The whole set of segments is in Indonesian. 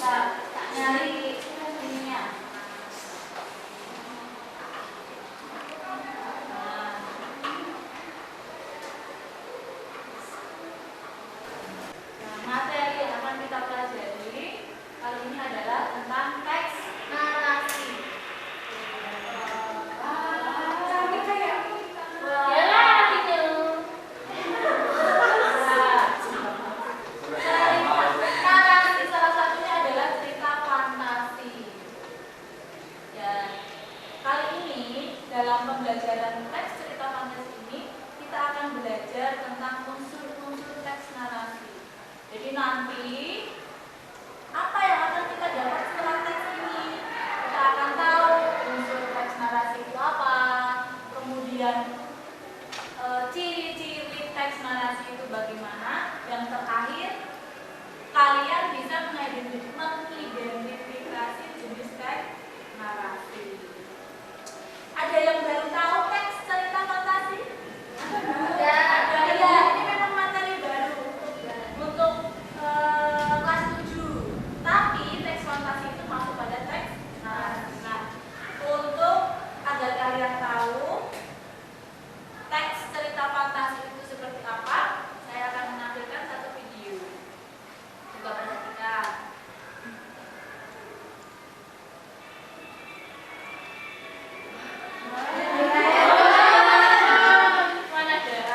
nyari ininya. Materi yang akan kita pelajari kali ini adalah tentang teks narasi. Narasi salah satunya adalah cerita fantasi. Ya, kali ini dalam pembelajaran teks cerita fantasi ini kita akan belajar tentang unsur-unsur teks narasi. Jadi nanti apa yang akan kita dapat setelah teks ini? Kita akan tahu unsur teks narasi itu apa, kemudian ciri-ciri teks narasi itu bagaimana, yang terakhir kalian bisa mengidentifikasi jenis teks narasi. Ada yang baru tahu teks cerita fantasi? Ada. Ya, ini memang materi baru untuk kelas 7. Tapi teks fantasi itu masuk pada teks narasi. Nah, untuk agar kalian tahu teks cerita fantasi itu seperti apa, saya akan menampilkan satu video. Coba perhatikan. Mana ada?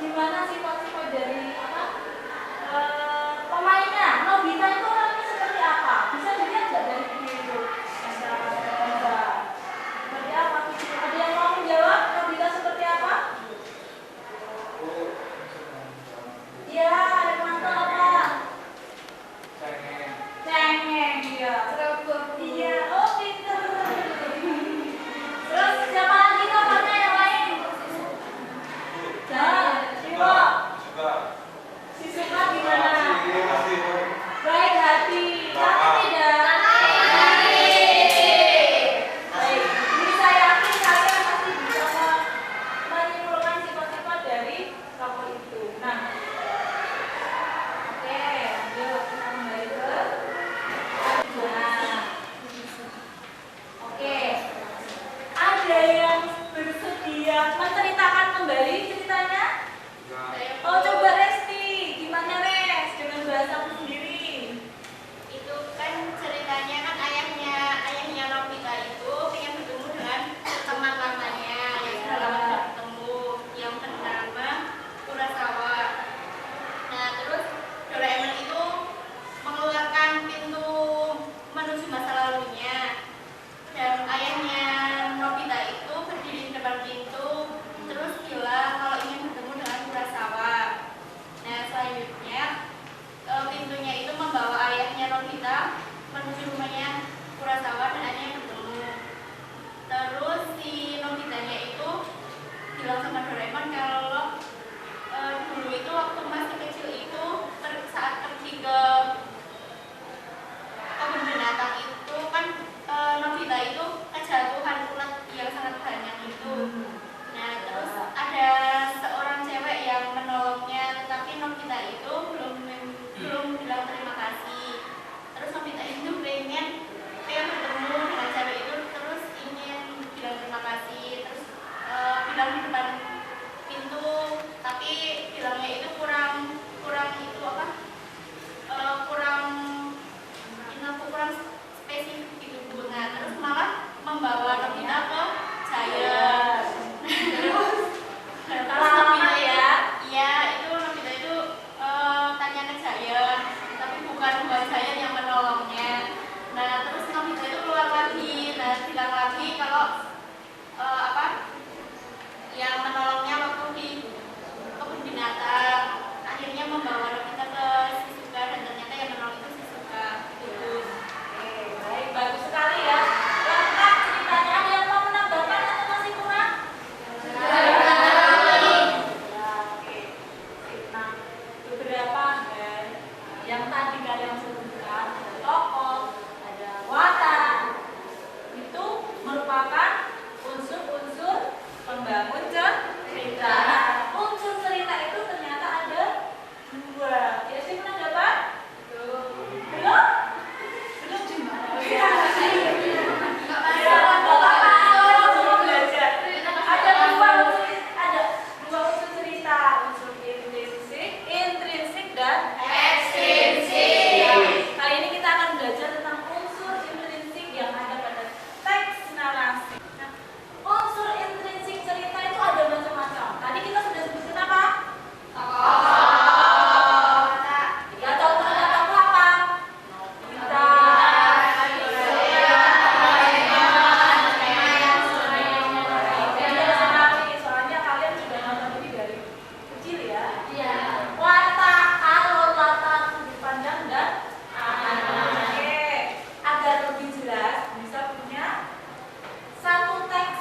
Gimana sifat-sifat dari apa? Pemainnya, Nobita itu orangnya seperti apa? Bisa dilihat nggak dari video itu? Bisa. Seperti apa? Ada yang mau menjawab? Nobita seperti apa? Iya, ada penonton apa? Cengeng, iya. Iya, oh pinter. Terus siapa lagi kamarnya yang lain? Siapa? Si Suka gimana? Baik hati. Tapi tidak. Baik. Ini saya yakin kalian pasti bisa menyimpulkan sifat-sifat dari tokoh itu. Nah, oke, lanjut kita kembali ke. Nah, oke. Ada yang bersedia menceritakan kembali ceritanya? Oh, coba Resti, gimana Res dengan bahasamu sendiri? Itu kan ceritanya kan ayahnya Nobita itu pengen bertemu dengan teman lamanya yang sudah lama tidak bertemu yang bernama Urasawa. Nah terus Doraemon itu mengeluarkan pintu menuju masa lalunya dan ayahnya Nobita itu berdiri di depan pintu terus bilang kalau ingin bertemu dengan Urasawa. Nah selanjutnya pintunya itu membawa ayahnya Nobita menuju rumahnya Urasawa dan akhirnya bertemu. Terus si Nobitanya itu bilang sama Doraemon kalau dulu itu waktu masih kecil itu saat pergi ke kebun binatang itu kan Nobita itu kejatuhan ulat yang sangat banyak itu. Nah terus ada seorang cewek yang menolongnya, tetapi Nobita itu belum bilang terima kasih. Terus Nobita itu pengen bertemu dengan cewek itu, terus ingin bilang terima kasih, terus bilang di depan pintu, tapi bilangnya itu kurang itu apa? Kurang spesifik gitu Bu. Nah terus malah membawa Nobita ke Giant. Terus Nobita iya itu Nobita itu tanya ke Giant, tapi bukan Giant yang menolongnya. Nah terus Nobita itu keluar lagi, nah bilang lagi kalau yang menolongnya waktu di kebun binatang, akhirnya membawa Nobita ke Shizuka dan ternyata yang menolong itu Shizuka gitu. Baik, bagus sekali ya. Lengkap ceritanya. Ada yang mau menambahkan atau masih kurang? Oke. Nah, beberapa yang tadi kalian sebutkan, ada tokoh, ada watak, itu merupakan unsur-unsur pembangun cerita. Nah, unsur cerita itu ternyata ada dua. Kira-kira pernah dapat? Belum? Belum gimana? Ada dua unsur cerita, unsur intrinsik dan ekstrinsik. Kali ini kita akan belajar tentang unsur intrinsik yang ada pada teks narasi. Nah, unsur intrinsik cerita itu ada macam-macam. Tadi kita sudah sebutkan apa? Ya, contohnya tokoh apa? Nobita. Soalnya kalian juga nonton ini dari kecil ya. Watak, alur latar sudut pandang dan oke. Agar lebih jelas bisa punya satu teks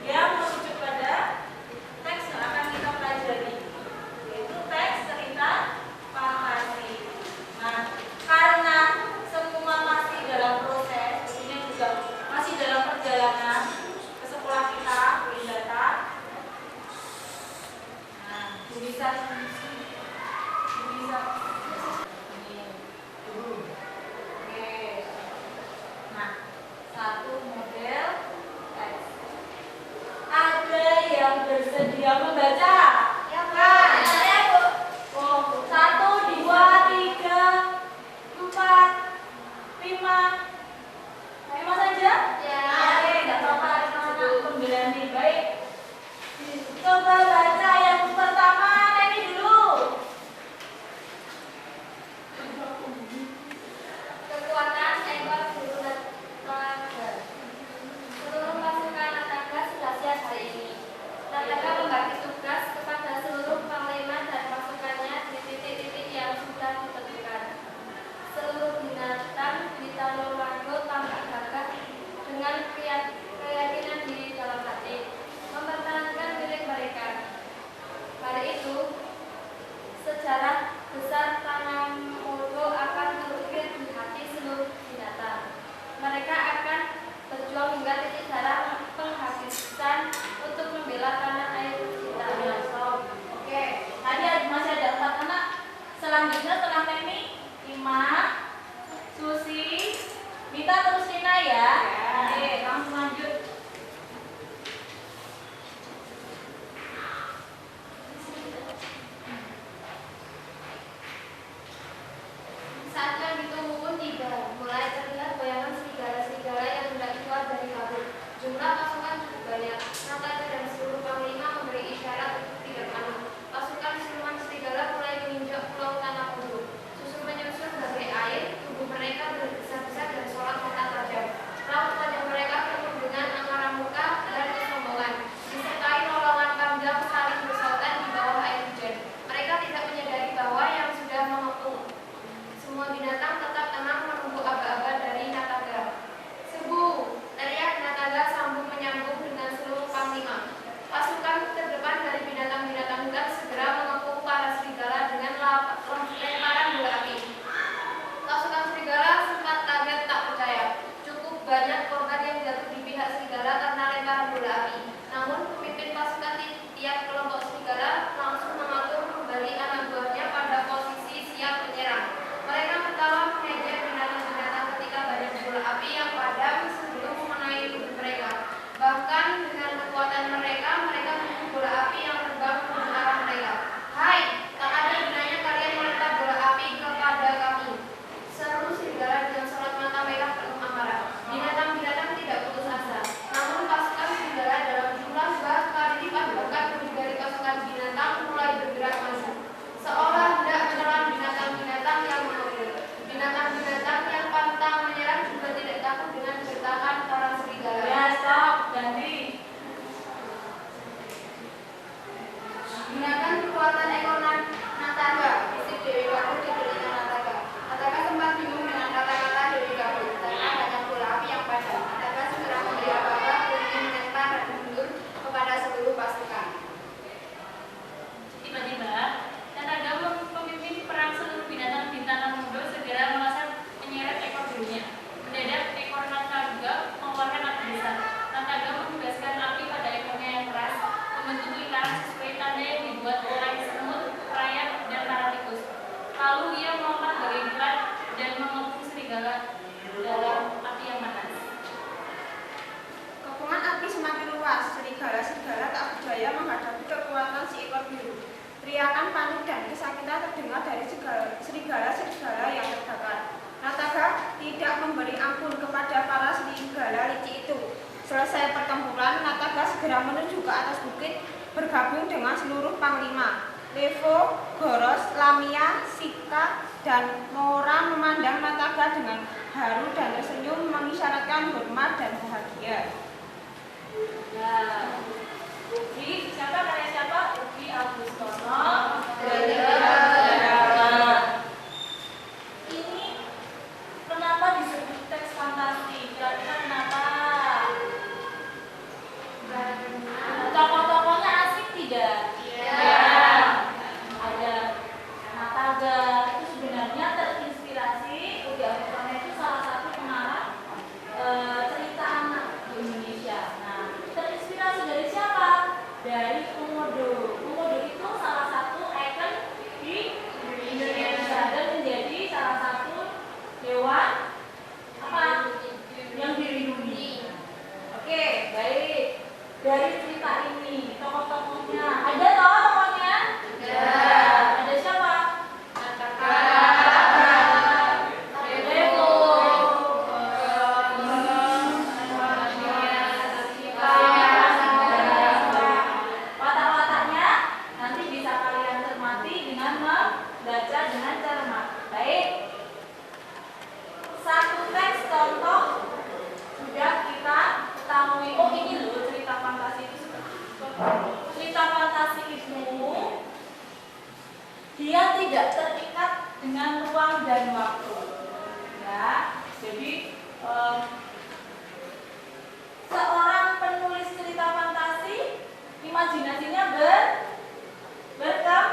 yang merujuk pada teks yang akan kita pelajari, yaitu teks cerita fantasi. Nah, karena semua masih dalam proses, tentunya juga masih dalam perjalanan ke sekolah kita, Windata. Nah, bisa ini dulu. Oke. Nah, satu model teks. Ada yang bersedia membaca? Ya, Pak. Saya, Bu. Oh, 1, 2, 3, 4, 5. 5 saja? Ya. Oke, enggak apa-apa, anak-anak pemberani. Baik. Coba baca yang pertama. Teriakan panik dan kesakitan terdengar dari serigala-serigala yang terbakar. Nataga tidak memberi ampun kepada para serigala licik itu. Selesai pertempuran, Nataga segera menuju ke atas bukit bergabung dengan seluruh panglima. Levo, Goros, Lamia, Sika, dan Mora memandang Nataga dengan haru dan tersenyum mengisyaratkan hormat dan bahagia. Nah, Ugi, siapa karya siapa? Ugi Agustono. Ini kenapa disebut teks fantasi? Kira-kira kenapa? Tokoh-tokohnya asik tidak? Ya. Ada Nataga, itu sebenarnya terinspirasi. Ugi Agustono itu salah satu pengarang cerita anak di Indonesia. Nah, terinspirasi dari siapa? Dari Komodo. Komodo itu salah satu ikon di Indonesia dan menjadi salah satu hewan apa yang dilindungi. Oke, baik. Dari cerita ini tokoh-tokohnya ada tokohnya? Ada siapa? Watak-wataknya nanti bisa kalian cermati dengan membaca dengan cermat. Baik. Satu teks contoh sudah kita ketahui. Oh, ini loh cerita fantasi itu seperti itu. Cerita fantasi itu dia tidak terikat dengan ruang dan waktu. Ya, jadi seorang penulis cerita fantasi imajinasinya berkembang,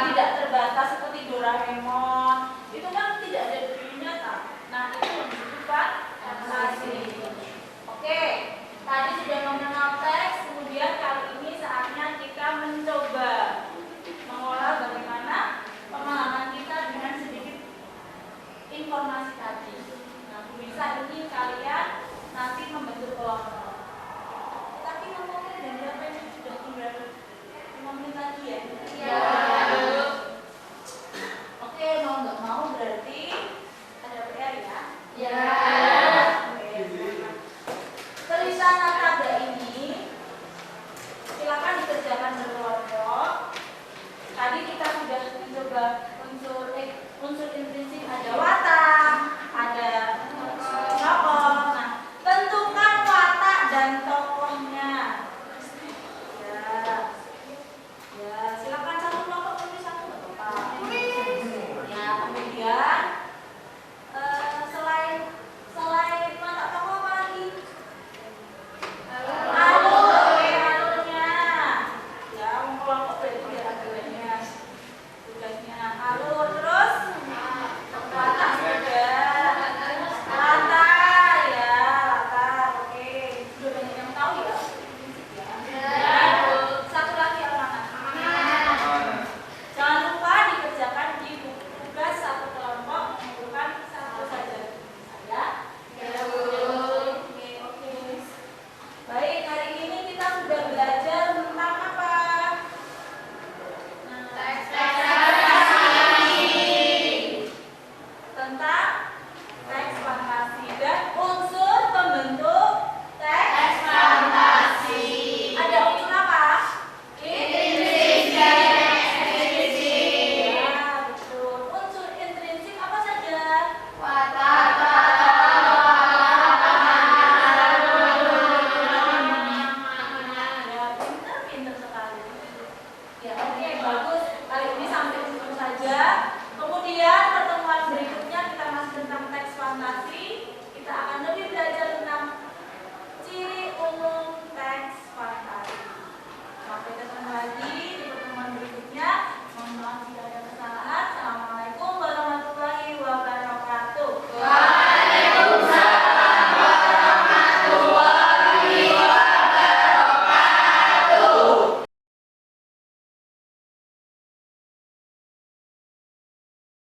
tidak terbatas seperti Doraemon. Itu kan tidak ada di dunia nyata. Nah, itu yang disebut fantasi. Oke, tadi sudah mengenal teks, kemudian kali ini saatnya kita mencoba mengolah bagaimana pemahaman kita dengan sedikit informasi tadi. Nah, bisa ini kalian nanti membentuk kelompok. Tapi ngomongnya dan berapa ini sudah tinggal 5 menit lagi ya? Iya. Oke, mau nggak mau berarti ada PR ya? Iya. Cerita Nataga ini silakan dikerjakan berkelompok. Tadi kita sudah mencoba unsur intrinsik, ada watak, ada tokoh. Nah, tentukan watak dan tokohnya. Ya, silakan satu kelompok tulis satu nggak apa-apa. Ya, kemudian selain watak tokoh apa lagi? Alurnya. Ya, kelompok berarti ada tugasnya. Alur.